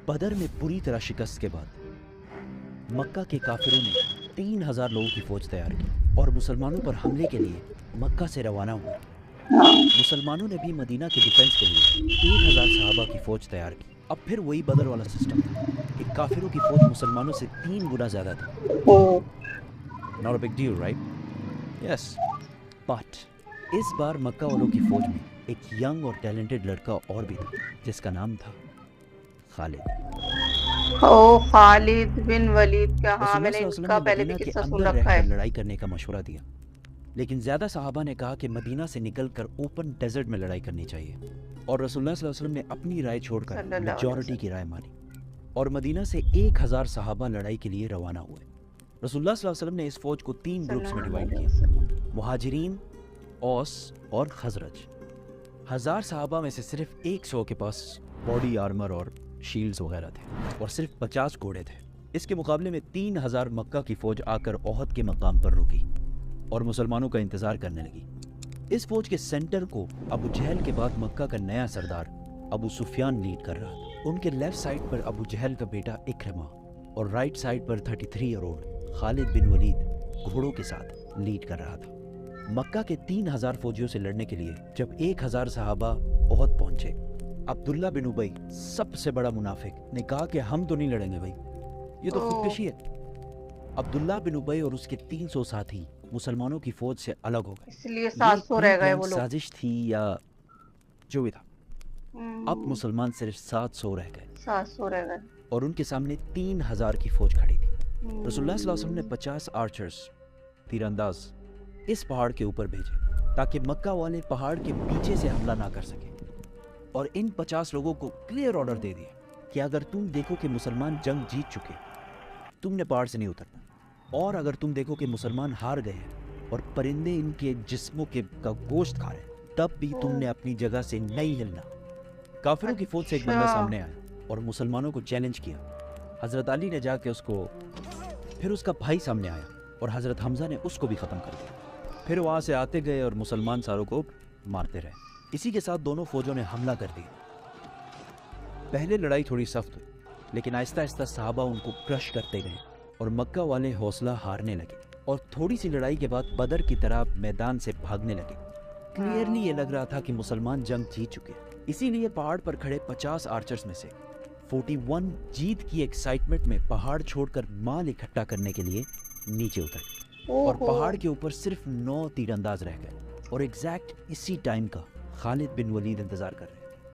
बदर में बुरी तरह शिकस्त के बाद मक्का के काफिरों ने 3000 लोगों की फौज तैयार की और मुसलमानों पर हमले के लिए मक्का से रवाना हुए। मुसलमानों ने भी मदीना के डिफेंस के लिए 1000 सहाबा की फौज तैयार की। अब फिर वही बदर वाला सिस्टम कि काफिरों की फौज मुसलमानों से 3 गुना ज्यादा थी। Not a big deal, right? Yes. But इस बार मक्का वालों की फौज में एक यंग और टैलेंटेड लड़का और भी था जिसका नाम था खालिद। ओ खालिद बिन वलीद क्या? हाँ, रसूलुल्लाह मैंने सल्लल्लाहु अलैहि वसल्लम इनका ने पहले भी मदीना के किस्सा सुन अंदर रखा रहकर है। लड़ाई करने का मशवरा दिया, लेकिन ज़्यादा सहाबा ने कहा कि मदीना से निकलकर ओपन डेजर्ट में लड़ाई करनी चाहिए, और रसूलुल्लाह सल्लल्लाहु अलैहि वसल्लम ने अपनी राय छोड़कर सल्लल्लाहु अलैहि मेजॉरिटी की वसल्लम। राय मानी और मदीना से 1000 सहाबा लड़ाई के लिए रवाना हुए। रसूलुल्लाह सल्लल्लाहु अलैहि वसल्लम ने इस फौज को 3 ग्रुप्स में सल्लल्लाहु डिवाइड अलैहि किया, वसल्लम। मुहाजिरीन, औस और खजरज। 1000 सहाबा में से सिर्फ 100 के पास बॉडी आर्मर और शील्ड्स वगैरह थे और सिर्फ 50 घोड़े थे। इसके मुकाबले में 3000 मक्का की फौज आकर ओहद के मकाम पर रुकी और मुसलमानों का इंतजार करने लगी। इस फौज के सेंटर को अबू जहल के बाद मक्का का नया सरदार अबू सुफियान लीड कर रहा था। उनके लेफ्ट साइड पर अबू जहल का बेटा इक्रमा और राइट साइड पर 33 ईयर ओल्ड खालिद बिन वलीद घोड़ों के साथ लीड कर रहा था। मक्का के 3000 फौजियों से लड़ने के लिए जब 1000 सहाबा ओहद पहुंचे, अब्दुल्ला बिन उबई सबसे बड़ा मुनाफिक ने कहा कि हम तो नहीं लड़ेंगे भाई, ये तो खुदकशी है। अब्दुल्ला बिन उबई और उसके 300 साथी मुसलमानों की फौज से अलग हो गए। इसलिए ये 700 रह गए प्री-प्लान्ड वो लोग। साजिश थी या जो भी था। अब मुसलमान सिर्फ 700 रह गए 700 रह गए। और उनके सामने 3000 की फौज खड़ी थी। रसूलुल्लाह सल्लल्लाहु अलैहि वसल्लम ने 50 आर्चर्स, तीरंदाज, इस पहाड़ के ऊपर भेजे ताकि मक्का वाले पहाड़ के पीछे से हमला ना कर सके, और इन 50 लोगों को क्लियर ऑर्डर दे दिया कि अगर तुम देखो कि मुसलमान जंग जीत चुके, तुमने पहाड़ से नहीं उतरना, और अगर तुम देखो कि मुसलमान हार गए हैं और परिंदे इनके जिस्मों के का गोश्त खा रहे हैं, तब भी तुमने अपनी जगह से नहीं हिलना। काफिरों की फौज से एक बंदा सामने आया और मुसलमानों को चैलेंज किया। हजरत अली ने जाके उसको, फिर उसका भाई सामने आया और हजरत हमजा ने उसको भी खत्म कर दिया। फिर वहां से आते गए और मुसलमान सारों को मारते रहे। इसी के साथ दोनों फौजों ने हमला कर दिया। पहले लड़ाई थोड़ी सख्त हुई, लेकिन आहिस्ता आहिस्ता सहाबा उनको क्रश करते गए और मक्का वाले हौसला हारने लगे और थोड़ी सी लड़ाई के बाद बदर की तरह मैदान से भागने लगे। क्लियरली ये लग रहा था कि मुसलमान जंग जीत चुके हैं। इसीलिए पहाड़ पर खड़े 50 आर्चर्स में से 41 जीत की एक्साइटमेंट में पहाड़ छोड़कर माल इकट्ठा करने के लिए नीचे उतर गए और पहाड़ के ऊपर सिर्फ 9 तीरंदाज रह गए, और एग्जैक्ट इसी टाइम का खालिद बिन वलीद इंतजार कर रहे।